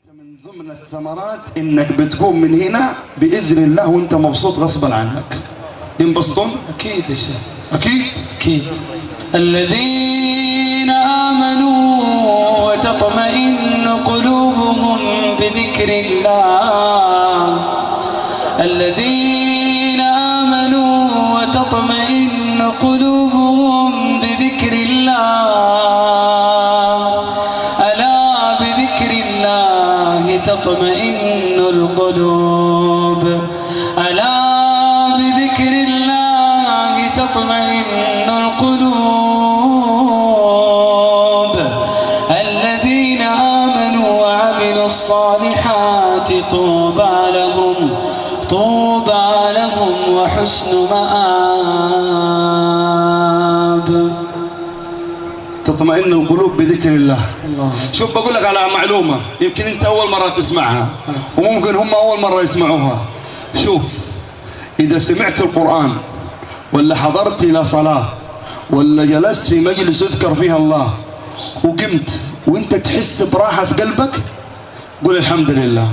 انت من ضمن الثمرات انك بتقوم من هنا باذن الله وانت مبسوط غصبا عنك. ينبسطون؟ اكيد يا شيخ، اكيد اكيد. الذين امنوا وتطمئن قلوبهم بذكر الله. الذين امنوا وتطمئن قلوبهم بذكر الله. الا بذكر الله تطمئن القلوب. الا بذكر الله تطمئن القلوب. الذين آمنوا وعملوا الصالحات طوبى لهم، طوبى لهم وحسن مآب. تطمئن القلوب بذكر الله. شوف بقول لك على معلومة يمكن انت اول مرة تسمعها وممكن هم اول مرة يسمعوها. شوف، اذا سمعت القرآن ولا حضرت الى صلاة ولا جلست في مجلس يذكر فيها الله وقمت وانت تحس براحة في قلبك، قول الحمد لله.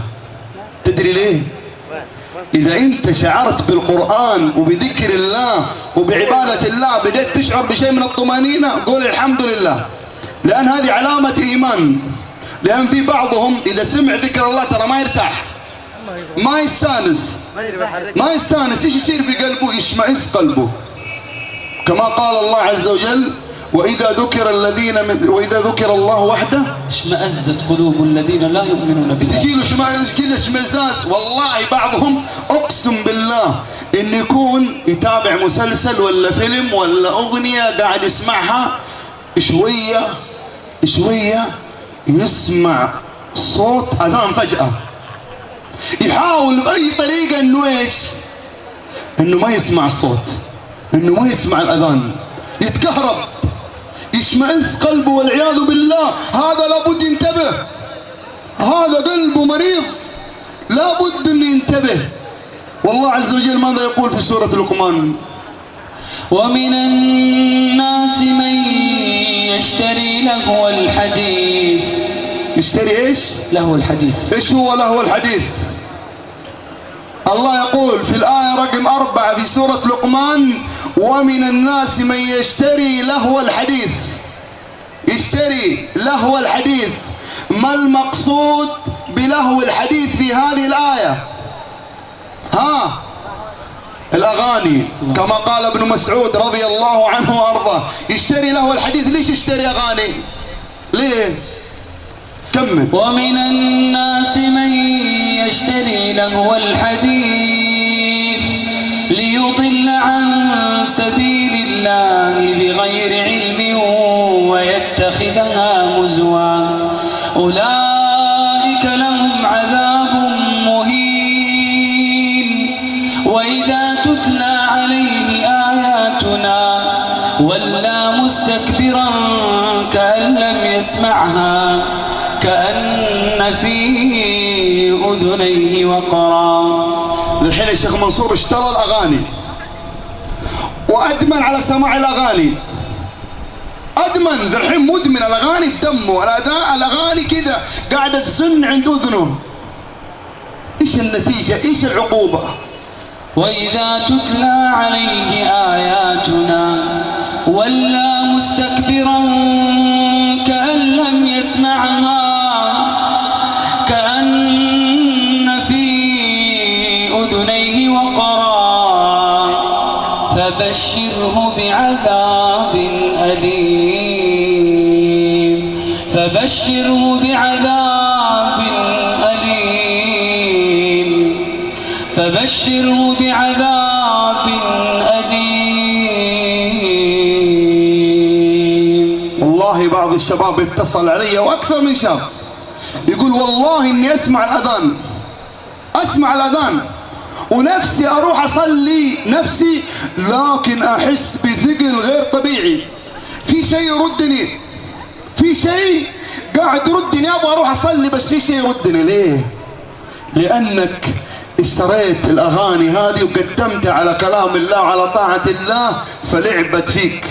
تدري ليه؟ إذا أنت شعرت بالقرآن وبذكر الله وبعبادة الله بدأت تشعر بشيء من الطمأنينة، قول الحمد لله، لأن هذه علامة إيمان. لأن في بعضهم إذا سمع ذكر الله ترى ما يرتاح، ما يستانس، إيش يصير في قلبه؟ يشمئز قلبه، كما قال الله عز وجل: وإذا ذكر الله وحده اشمأزت قلوب الذين لا يؤمنون بالله. تجيله كذا اشمئزاز. والله بعضهم اقسم بالله ان يكون يتابع مسلسل ولا فيلم ولا اغنيه قاعد يسمعها، شويه يسمع صوت اذان فجأة، يحاول باي طريقه انه انه ما يسمع الصوت، انه ما يسمع الاذان، يتكهرب، يشمئز قلبه والعياذ بالله. هذا لابد ينتبه، هذا قلبه مريض، لابد ان ينتبه. والله عز وجل ماذا يقول في سورة لقمان؟ ومن الناس من يشتري لهو الحديث. يشتري ايش؟ لهو الحديث. ايش هو لهو الحديث؟ الله يقول في الآية رقم 4 في سورة لقمان: ومن الناس من يشتري لهو الحديث. يشتري لهو الحديث. ما المقصود بلهو الحديث في هذه الآية؟ الأغاني، كما قال ابن مسعود رضي الله عنه وأرضاه: يشتري لهو الحديث. ليش يشتري أغاني؟ ليه؟ كمل. ومن الناس من يشتري لهو الحديث ليضل عن سبيل الله بغير علم ويتخذها هزوا. أولئك لهم عذاب مهين. وإذا تتلى عليه آياتنا ولى مستكبرا كأن لم يسمعها كأن في أذنيه وقرا. الحين الشيخ منصور اشترى الأغاني وأدمن على سماع الأغاني، أدمن ذا الحين مدمن الأغاني في دمه، الأغاني كذا قاعدة تزن عند أذنه. إيش النتيجة؟ إيش العقوبة؟ وإذا تتلى عليه آياتنا ولى مستكبرا كأن لم يسمعها كأن في أذنيه وقرا. فبشره بعذاب أليم. فبشره بعذاب أليم. فبشره بعذاب أليم. والله بعض الشباب اتصل علي وأكثر من شاب يقول: والله إني أسمع الأذان ونفسي أروح أصلي نفسي، لكن أحس بثقل غير طبيعي، في شيء يردني، في شيء قاعد يردني، أبغى أروح أصلي بس في شيء يردني. ليه؟ لأنك اشتريت الأغاني هذه وقدمتها على كلام الله وعلى طاعة الله فلعبت فيك.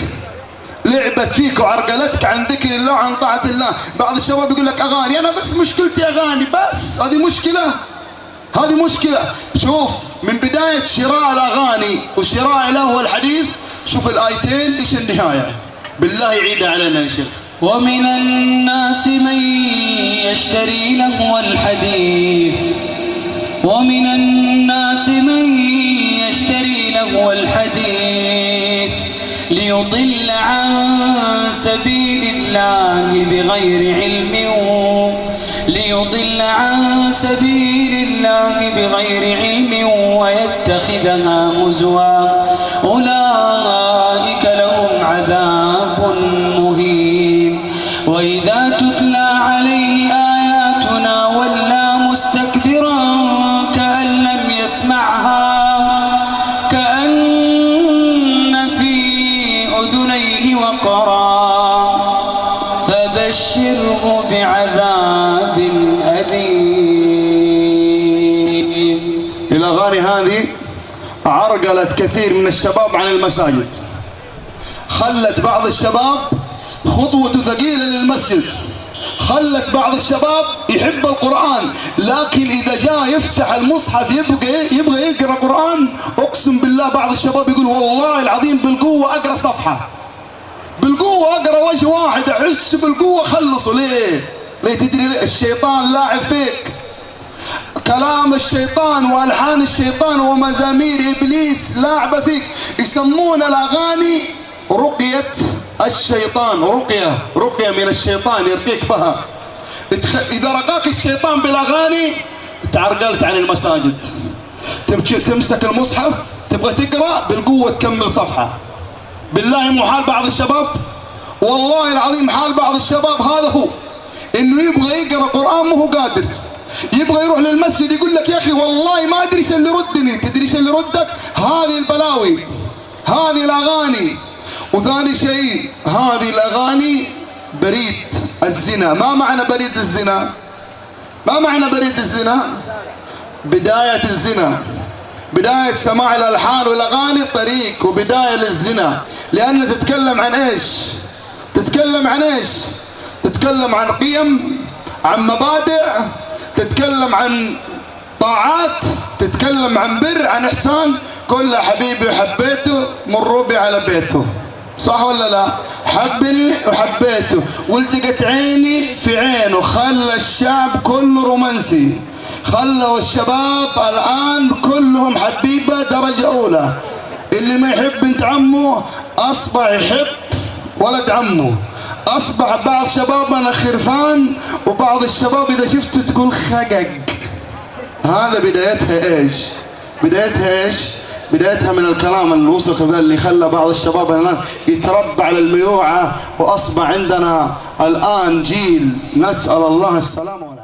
لعبت فيك وعرقلتك عن ذكر الله وعن طاعة الله. بعض الشباب يقول لك أغاني، أنا بس مشكلتي أغاني بس، هذه مشكلة، هذه مشكلة. شوف من بداية شراء الأغاني وشراء له الحديث، شوف الآيتين إيش النهاية، بالله يعيدها علينا يا شيخ. ومن الناس من يشتري لهو الحديث، ومن الناس من يشتري لهو الحديث ليضل عن سبيل الله بغير علم، ليضل عن سبيل الله بغير علم ويتخذها هزوا، أولئك لهم عذاب مهين. وإذا تتلى عليه آياتنا ولى مستكبرا كأن لم يسمعها، كأن في أذنيه وقرا، فبشره بعذاب أليم. الأغاني هذه عرقلت كثير من الشباب عن المساجد، خلت بعض الشباب خطوته ثقيلة للمسجد، خلت بعض الشباب يحب القرآن، لكن إذا جاء يفتح المصحف يبغى يقرأ قرآن، أقسم بالله بعض الشباب يقول والله العظيم بالقوة أقرأ صفحة، بالقوة أقرأ وجه واحد، أحس بالقوة خلصوا. ليه؟ تدري ليه؟ الشيطان لاعب فيك، كلام الشيطان والحان الشيطان ومزامير ابليس لاعبه فيك. يسمون الاغاني رقيه الشيطان، رقيه من الشيطان يرقيك بها. اذا رقاك الشيطان بالاغاني تعرقلت عن المساجد، تمسك المصحف تبغى تقرا بالقوه تكمل صفحه. بالله مو حال بعض الشباب، والله العظيم حال بعض الشباب هذا هو، انه يبغى يقرا قران ما هو قادر، يبغى يروح للمسجد يقول لك يا اخي والله ما ادري ايش اللي ردني. تدري ايش اللي ردك؟ هذه البلاوي، هذه الاغاني. وثاني شيء هذه الاغاني بريد الزنا. ما معنى بريد الزنا؟ ما معنى بريد الزنا؟ بداية الزنا، بداية سماع الالحان والاغاني طريق وبداية للزنا. لانها تتكلم عن ايش؟ تتكلم عن ايش؟ تتكلم عن قيم، عن مبادئ، تتكلم عن طاعات، تتكلم عن بر، عن إحسان. كل حبيبي وحبيته مروا بي على بيته، صح ولا لا؟ حبني وحبيته والتقت عيني في عينه. خلى الشعب كله رومانسي، خلوا الشباب الآن كلهم حبيبة درجة أولى. اللي ما يحب بنت عمه أصبح يحب ولد عمه. أصبح بعض شبابنا خرفان، وبعض الشباب إذا شفته تقول خقق. هذا بدايتها إيش؟ بدايتها إيش؟ بدايتها من الكلام الوسخ ذا اللي خلى بعض الشباب الآن يتربى على الميوعة، وأصبح عندنا الآن جيل نسأل الله السلامة والعافية.